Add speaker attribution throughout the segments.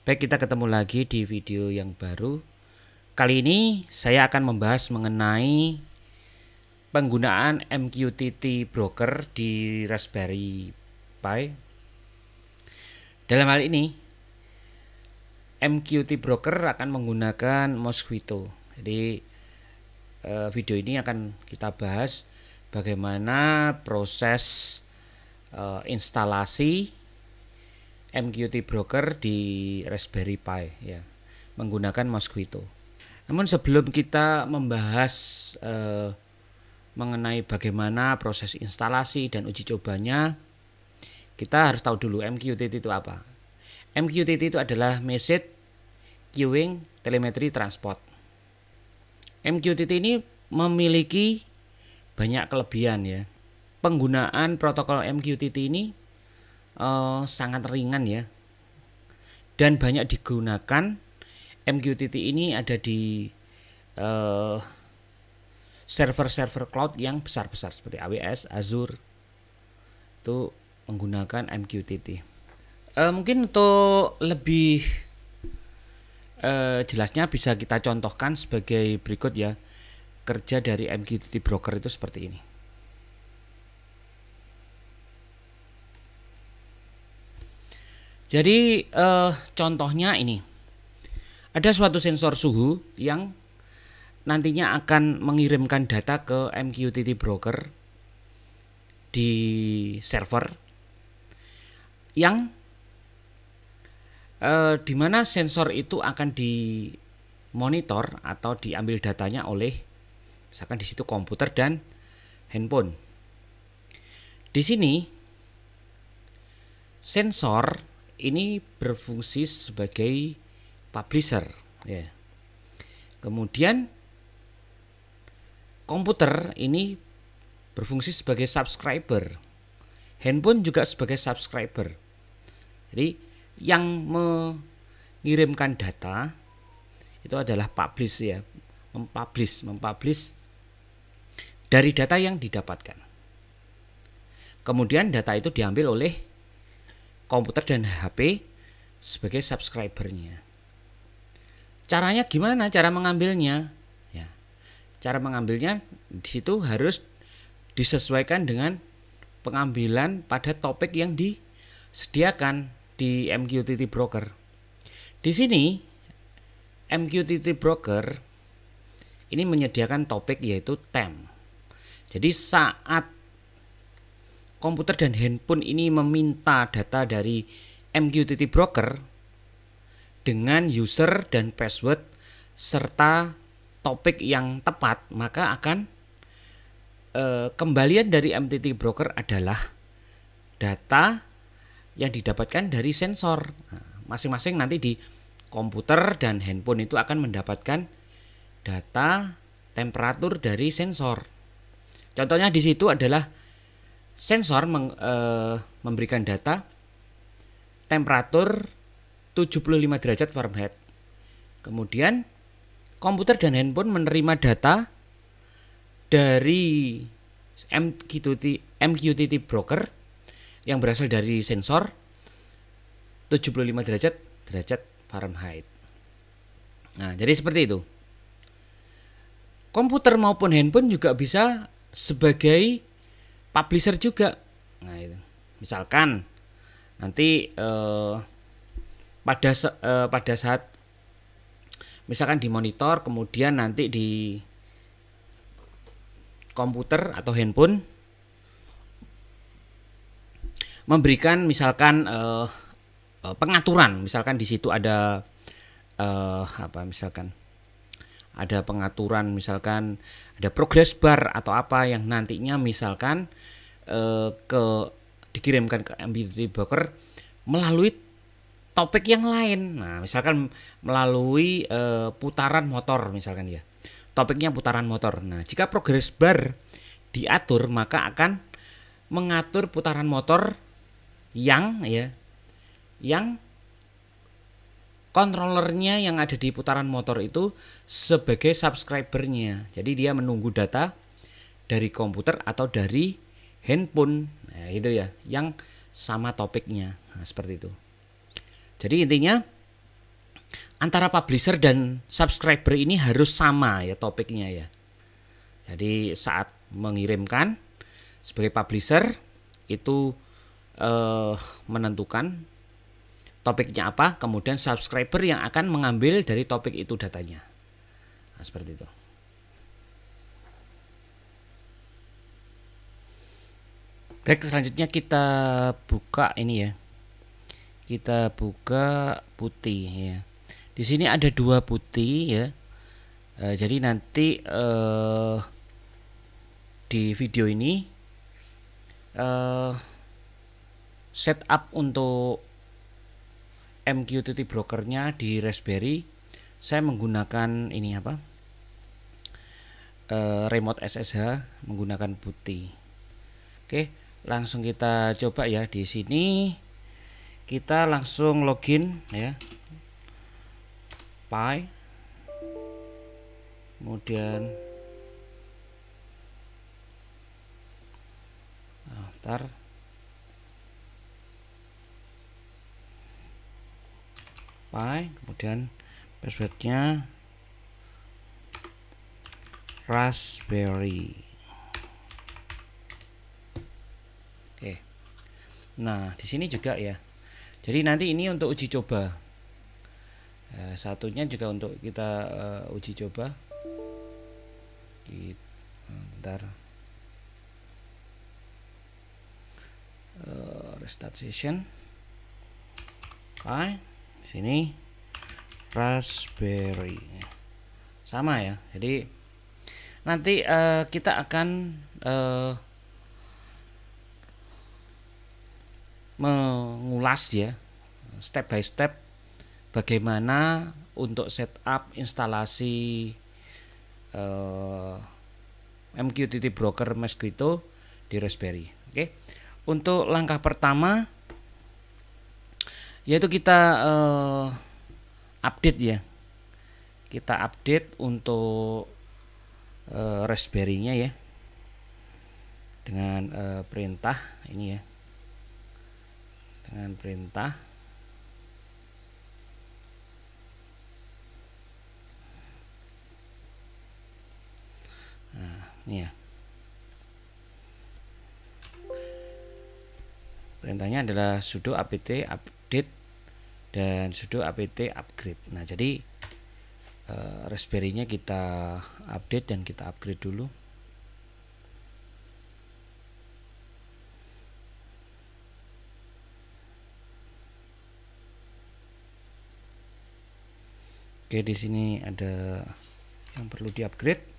Speaker 1: Baik, kita ketemu lagi di video yang baru. Kali ini saya akan membahas mengenai penggunaan MQTT Broker di Raspberry Pi. Dalam hal ini, MQTT Broker akan menggunakan Mosquito. Jadi video ini akan kita bahas bagaimana proses instalasi MQTT Broker di Raspberry Pi ya, menggunakan Mosquito. Namun sebelum kita membahas mengenai bagaimana proses instalasi dan uji cobanya, kita harus tahu dulu MQTT itu apa. MQTT itu adalah Message Queuing Telemetry Transport. MQTT ini memiliki banyak kelebihan ya. Penggunaan protokol MQTT ini sangat ringan ya, dan banyak digunakan. MQTT ini ada di server-server cloud yang besar-besar seperti AWS, Azure, itu menggunakan MQTT. Mungkin untuk lebih jelasnya bisa kita contohkan sebagai berikut ya. Kerja dari MQTT Broker itu seperti ini. Jadi contohnya ini, ada suatu sensor suhu yang nantinya akan mengirimkan data ke MQTT Broker di server, yang dimana sensor itu akan dimonitor atau diambil datanya oleh misalkan di situ komputer dan handphone. Di sini sensor ini berfungsi sebagai publisher ya. Kemudian komputer ini berfungsi sebagai subscriber. Handphone juga sebagai subscriber. Jadi yang mengirimkan data itu adalah publish ya, mempublish dari data yang didapatkan. Kemudian data itu diambil oleh komputer dan HP sebagai subscribernya. Caranya gimana? Cara mengambilnya? Ya, cara mengambilnya di situ harus disesuaikan dengan pengambilan pada topik yang disediakan di MQTT Broker. Di sini MQTT Broker ini menyediakan topik yaitu time. Jadi saat komputer dan handphone ini meminta data dari MQTT Broker dengan user dan password serta topik yang tepat, maka akan kembalian dari MQTT Broker adalah data yang didapatkan dari sensor. Masing-masing nanti di komputer dan handphone itu akan mendapatkan data temperatur dari sensor. Contohnya di situ adalah sensor memberikan data temperatur 75 derajat Fahrenheit. Kemudian komputer dan handphone menerima data dari MQTT Broker yang berasal dari sensor 75 derajat Fahrenheit. Nah, jadi seperti itu. Komputer maupun handphone juga bisa sebagai publisher juga. Nah, itu. Misalkan nanti pada saat misalkan di monitor, kemudian nanti di komputer atau handphone memberikan misalkan pengaturan, misalkan di situ ada misalkan ada pengaturan, misalkan ada progress bar atau apa yang nantinya misalkan dikirimkan ke MQTT Broker melalui topik yang lain. Nah, misalkan melalui putaran motor misalkan ya. Topiknya putaran motor. Nah, jika progress bar diatur, maka akan mengatur putaran motor yang controllernya yang ada di putaran motor itu sebagai subscribernya. Jadi dia menunggu data dari komputer atau dari handphone. Nah, itu ya, yang sama topiknya. Nah, seperti itu. Jadi intinya antara publisher dan subscriber ini harus sama ya topiknya ya. Jadi saat mengirimkan sebagai publisher itu menentukan topiknya apa, kemudian subscriber yang akan mengambil dari topik itu datanya. Nah, seperti itu. Baik, selanjutnya kita buka ini ya. Kita buka putih ya. Di sini ada 2 putih ya. Jadi nanti di video ini setup untuk MQTT brokernya di Raspberry saya menggunakan ini apa? Remote SSH menggunakan putih. Oke, langsung kita coba ya. Di sini kita langsung login ya. Pi. Kemudian ntar Pi, kemudian passwordnya Raspberry. Oke. Nah, di sini juga ya. Jadi nanti ini untuk uji coba. Satunya juga untuk kita uji coba. Bentar. Restart session. Pi. Di sini Raspberry. Sama ya. Jadi nanti kita akan mengulas ya step by step bagaimana untuk setup instalasi MQTT Broker Mosquito di Raspberry. Oke. Untuk langkah pertama yaitu kita update ya. Kita update untuk Raspberry-nya ya. Dengan perintah ini ya. Dengan perintah ini ya. Perintahnya adalah sudo apt update dan sudo apt upgrade. Nah, jadi Raspberry-nya kita update dan kita upgrade dulu. Oke, di sini ada yang perlu di-upgrade.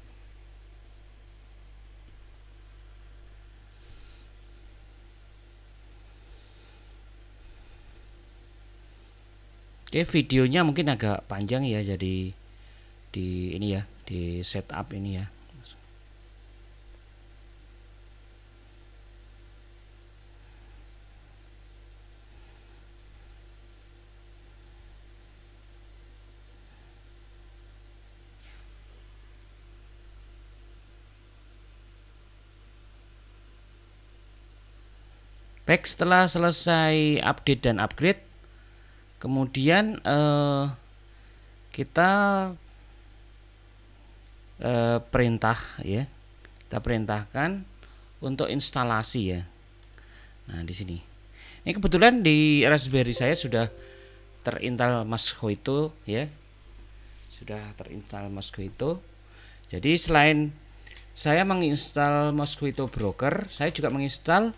Speaker 1: Oke, videonya mungkin agak panjang ya, jadi di ini ya, di setup ini ya. Baik, setelah selesai update dan upgrade, kemudian kita perintah ya, kita perintahkan untuk instalasi ya. Nah, di sini, ini kebetulan di Raspberry saya sudah terinstall Mosquito ya, sudah terinstall Mosquito. Jadi selain saya menginstal Mosquito Broker, saya juga menginstal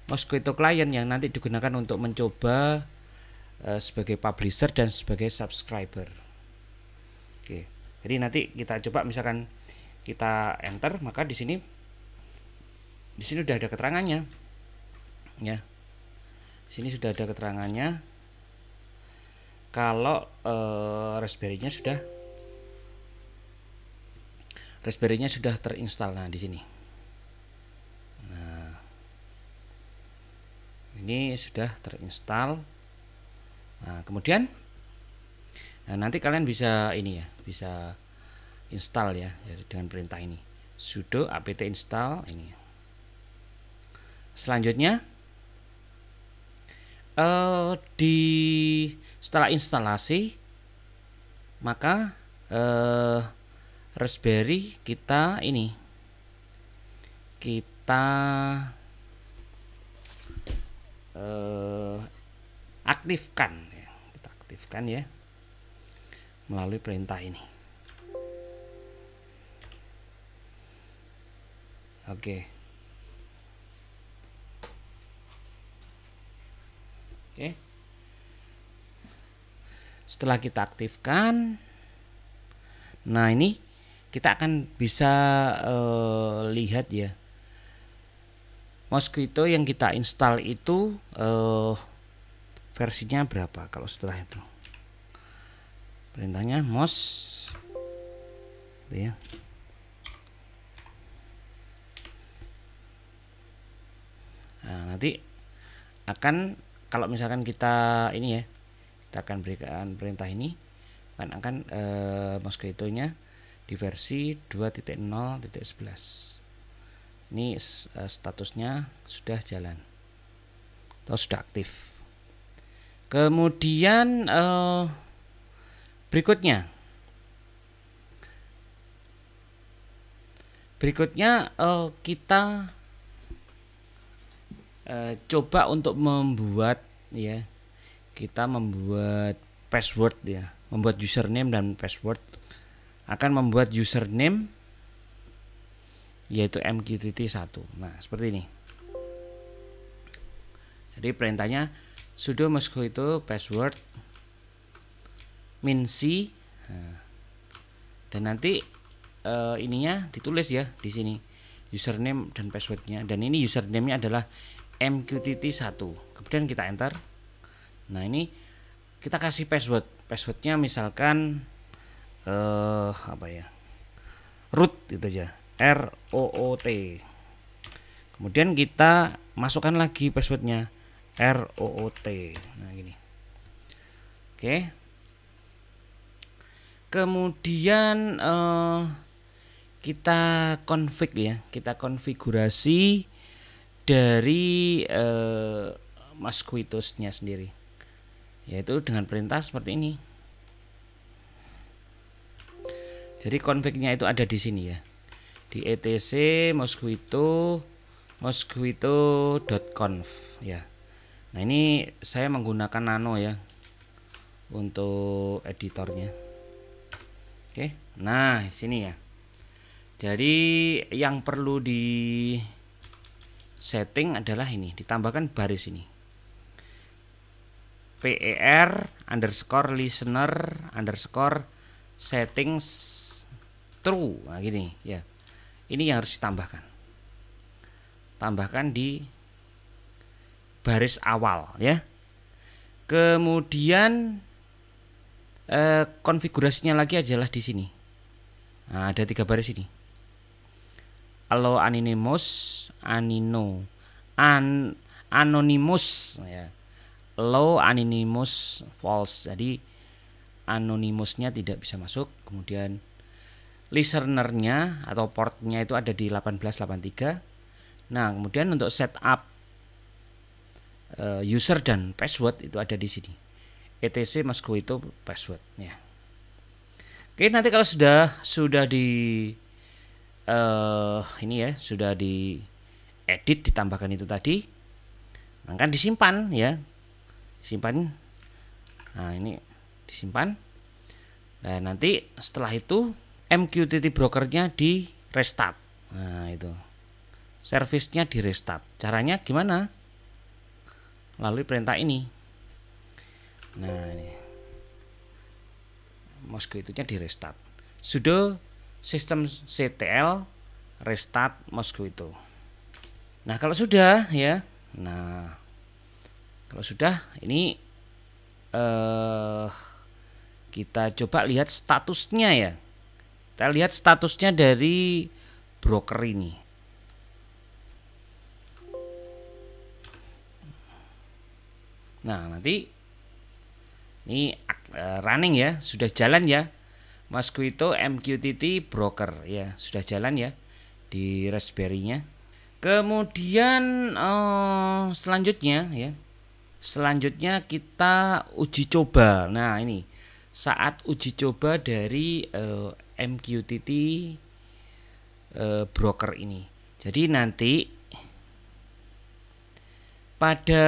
Speaker 1: Mosquito Client yang nanti digunakan untuk mencoba sebagai publisher dan sebagai subscriber. Oke, jadi nanti kita coba, misalkan kita enter, maka di sini udah ada keterangannya, ya. Di sini sudah ada keterangannya kalau Raspberry-nya sudah terinstall. Nah, di sini. Ini sudah terinstall. Nah, kemudian nanti kalian bisa ini ya, bisa install ya, dengan perintah ini sudo apt install ini. Selanjutnya setelah instalasi maka Raspberry kita aktifkan ya. Kita aktifkan ya melalui perintah ini. Oke. Setelah kita aktifkan, nah ini kita akan bisa lihat ya, Mosquito yang kita install itu versinya berapa. Kalau setelah itu perintahnya mos ya. Nah, nanti akan, kalau misalkan kita ini ya, kita akan berikan perintah ini akan Mosquito-nya di versi 2.0.11. Ini statusnya sudah jalan atau sudah aktif. Kemudian berikutnya kita coba untuk membuat ya, kita membuat password ya, membuat username dan password. Akan membuat username yaitu MQTT1. Nah, seperti ini. Jadi perintahnya sudo mosquito password min c. Nah, dan nanti ininya ditulis ya di sini username dan passwordnya, dan ini username-nya adalah MQTT1. Kemudian kita enter. Nah, ini kita kasih passwordnya misalkan apa ya, root itu aja, ROOT. Kemudian kita masukkan lagi passwordnya ROOT. Nah, gini. Oke. Kemudian kita config ya, kita konfigurasi dari Mosquito-nya sendiri, yaitu dengan perintah seperti ini. Jadi config-nya itu ada di sini ya, di etc mosquito.conf ya. Nah, ini saya menggunakan nano ya untuk editornya. Oke, nah sini ya. Jadi yang perlu di setting adalah ini, ditambahkan baris ini, per_listener_settings true. Nah, gini ya. Ini yang harus ditambahkan. Tambahkan di baris awal ya. Kemudian konfigurasinya lagi adalah di sini. Nah, ada 3 baris ini. Allow anonymous ya. Allow anonymous false. Jadi anonymousnya tidak bisa masuk. Kemudian listenernya atau portnya itu ada di 1883. Nah, kemudian untuk setup user dan password itu ada di sini, etc mosquito password ya. Oke, nanti kalau sudah di ini ya, sudah di edit, ditambahkan itu tadi, akan disimpan ya, disimpan. Nah, ini disimpan. Nah, nanti setelah itu MQTT brokernya di restart. Nah, itu servisnya di restart. Caranya gimana? Melalui perintah ini. Nah, ini Mosquito-nya di restart. Sudo systemctl restart Mosquito. Nah, kalau sudah ya. Nah, kalau sudah ini kita coba lihat statusnya ya. Kita lihat statusnya dari broker ini. Nah, nanti ini running ya, sudah jalan ya, Mosquito MQTT broker ya, sudah jalan ya di Raspberry-nya. Kemudian selanjutnya ya, selanjutnya kita uji coba. Nah, ini saat uji coba dari MQTT broker ini. Jadi nanti pada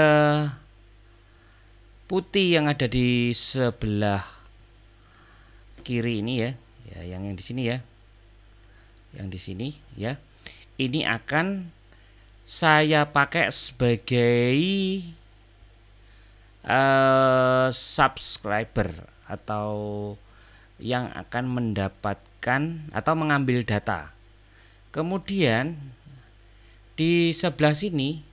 Speaker 1: putih yang ada di sebelah kiri ini ya, yang di sini ya, yang di sini ya, ini akan saya pakai sebagai subscriber atau yang akan mendapatkan atau mengambil data. Kemudian di sebelah sini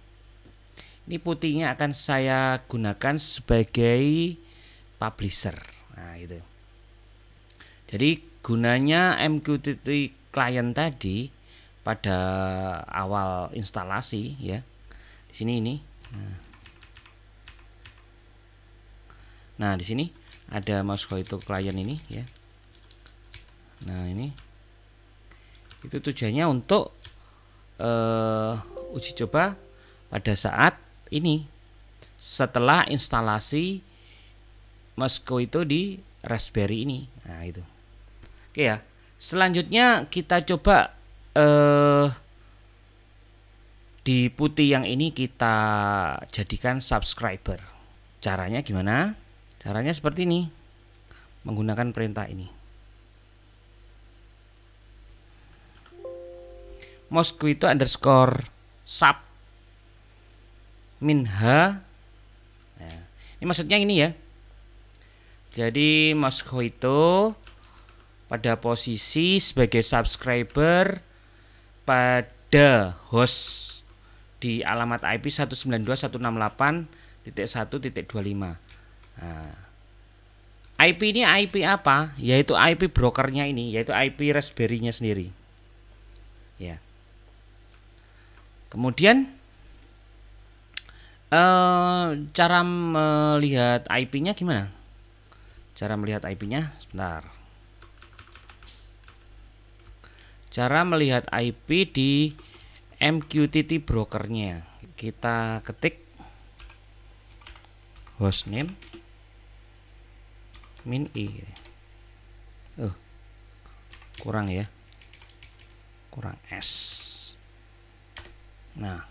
Speaker 1: ini putihnya akan saya gunakan sebagai publisher. Nah, itu. Jadi gunanya MQTT client tadi pada awal instalasi ya. Di sini ini. Nah, di sini ada Mosquito client ini ya. Nah, ini itu tujuannya untuk uji coba pada saat ini setelah instalasi Mosquito di Raspberry ini. Nah, itu. Oke ya. Selanjutnya kita coba di putih yang ini kita jadikan subscriber. Caranya gimana? Caranya seperti ini, menggunakan perintah ini. Mosquito underscore sub min h. Nah, ini maksudnya ini ya. Jadi Mosquito pada posisi sebagai subscriber pada host di alamat IP 192.168.1.25. Nah, IP ini IP apa? Yaitu IP brokernya ini, yaitu IP Raspberry-nya sendiri. Ya. Kemudian cara melihat IP-nya gimana? Cara melihat IP-nya sebentar. Cara melihat IP di MQTT brokernya. Kita ketik hostname min i. Kurang ya. Kurang S. Nah,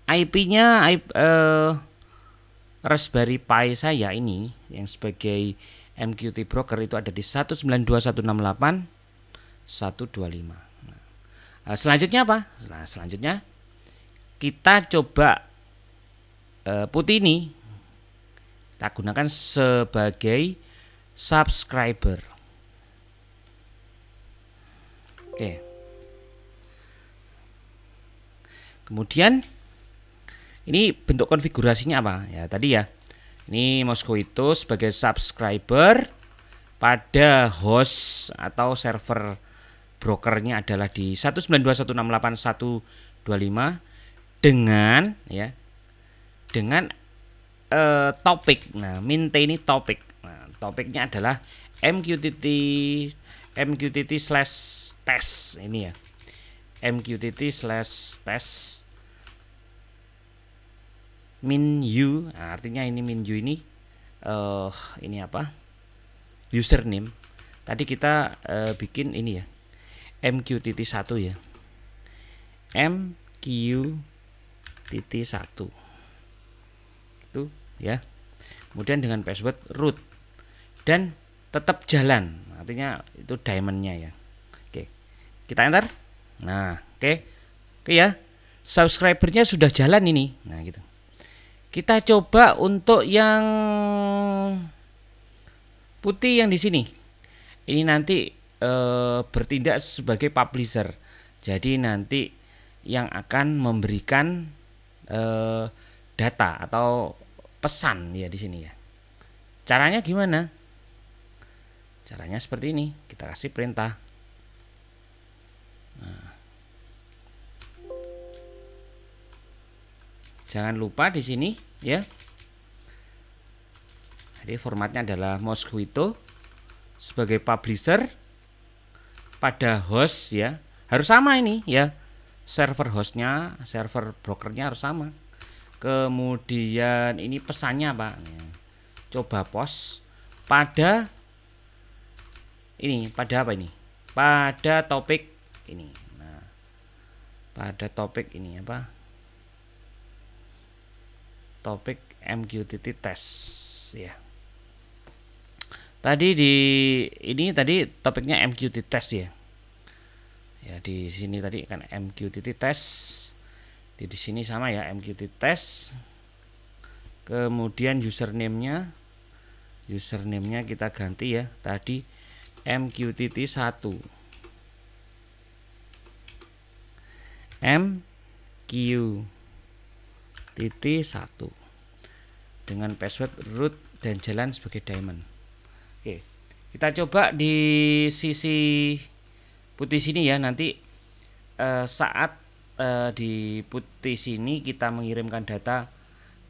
Speaker 1: IP-nya Raspberry Pi saya ini yang sebagai MQTT broker itu ada di 192.168.125. Nah, selanjutnya apa? Nah, selanjutnya kita coba putih ini kita gunakan sebagai subscriber. Oke. Kemudian ini bentuk konfigurasinya apa? Ya, tadi ya. Ini Mosquito sebagai subscriber pada host atau server brokernya adalah di 192.168.125 dengan ya, dengan topik. Nah, mint ini topik. Nah, topiknya adalah MQTT/test ini ya. MQTT/test min u. Nah, artinya ini min u ini ini apa? Username. Tadi kita bikin ini ya. MQTT1 ya. MQTT1. Itu ya. Kemudian dengan password root dan tetap jalan, artinya itu diamondnya ya. Oke, kita enter. Nah, oke ya, subscribernya sudah jalan ini. Nah, gitu. Kita coba untuk yang putih yang di sini. Ini nanti bertindak sebagai publisher. Jadi nanti yang akan memberikan data atau pesan ya di sini ya. Caranya gimana? Caranya seperti ini. Kita kasih perintah. Nah. Jangan lupa di sini ya. Jadi formatnya adalah Mosquito sebagai publisher pada host ya. Harus sama ini ya. Server hostnya, server brokernya harus sama. Kemudian ini pesannya apa? Coba post pada ini, pada apa ini? Pada topik ini. Nah, pada topik ini apa? Topik MQTT test ya. Tadi di ini tadi topiknya MQTT test ya. Ya di sini tadi kan MQTT test. Di sini sama ya, MQTT test. Kemudian username-nya kita ganti ya. Tadi MQTT 1. MQTT 1 dengan password root dan jalan sebagai daemon. Oke, kita coba di sisi putih sini ya. Nanti saat di putih sini kita mengirimkan data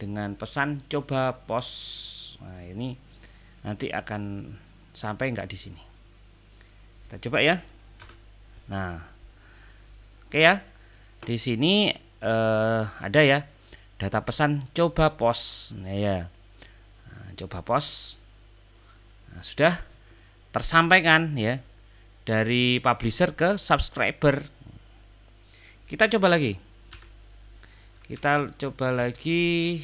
Speaker 1: dengan pesan coba post. Nah, ini nanti akan sampai nggak di sini. Kita coba ya. Nah, oke ya. Di sini ada ya data pesan coba post. Nah ya, coba post. Nah, sudah tersampaikan ya dari publisher ke subscriber. Kita coba lagi. Kita coba lagi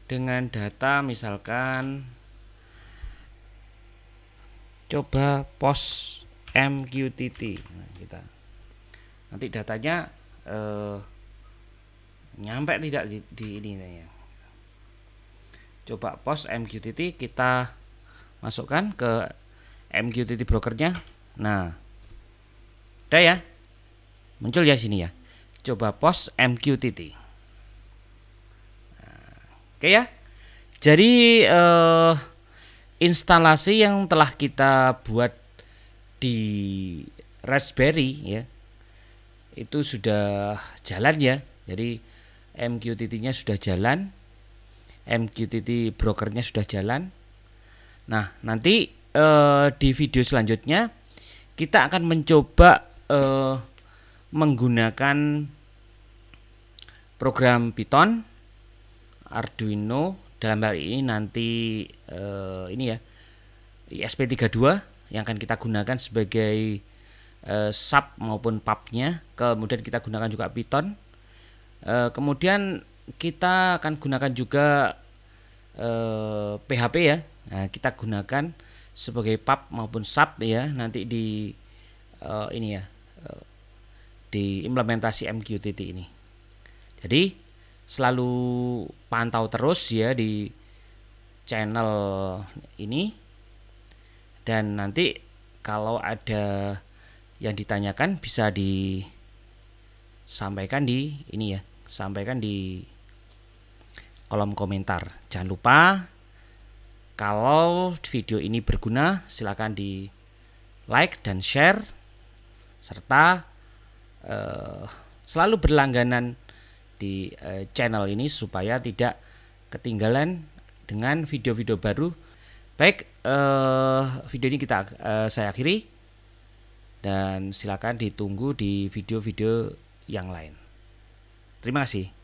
Speaker 1: dengan data misalkan coba post MQTT. Nah, kita nanti datanya nyampe tidak di ini ya. Coba post MQTT, kita masukkan ke MQTT brokernya. Nah, udah ya, muncul ya sini ya. Coba post MQTT. Nah, oke ya. Jadi instalasi yang telah kita buat di Raspberry ya, itu sudah jalan ya. Jadi MQTT-nya sudah jalan, MQTT brokernya sudah jalan. Nah, nanti di video selanjutnya kita akan mencoba menggunakan program Python, Arduino, dalam hal ini nanti ini ya ESP32 yang akan kita gunakan sebagai sub maupun pubnya. Kemudian kita gunakan juga Python. Kemudian kita akan gunakan juga PHP ya. Nah, kita gunakan sebagai pub maupun sub ya nanti di ini ya di implementasi MQTT ini. Jadi selalu pantau terus ya di channel ini, dan nanti kalau ada yang ditanyakan bisa disampaikan di ini ya, sampaikan di kolom komentar. Jangan lupa kalau video ini berguna silakan di like dan share, serta selalu berlangganan di channel ini supaya tidak ketinggalan dengan video-video baru. Baik, video ini saya akhiri, dan silakan ditunggu di video-video yang lain. Terima kasih.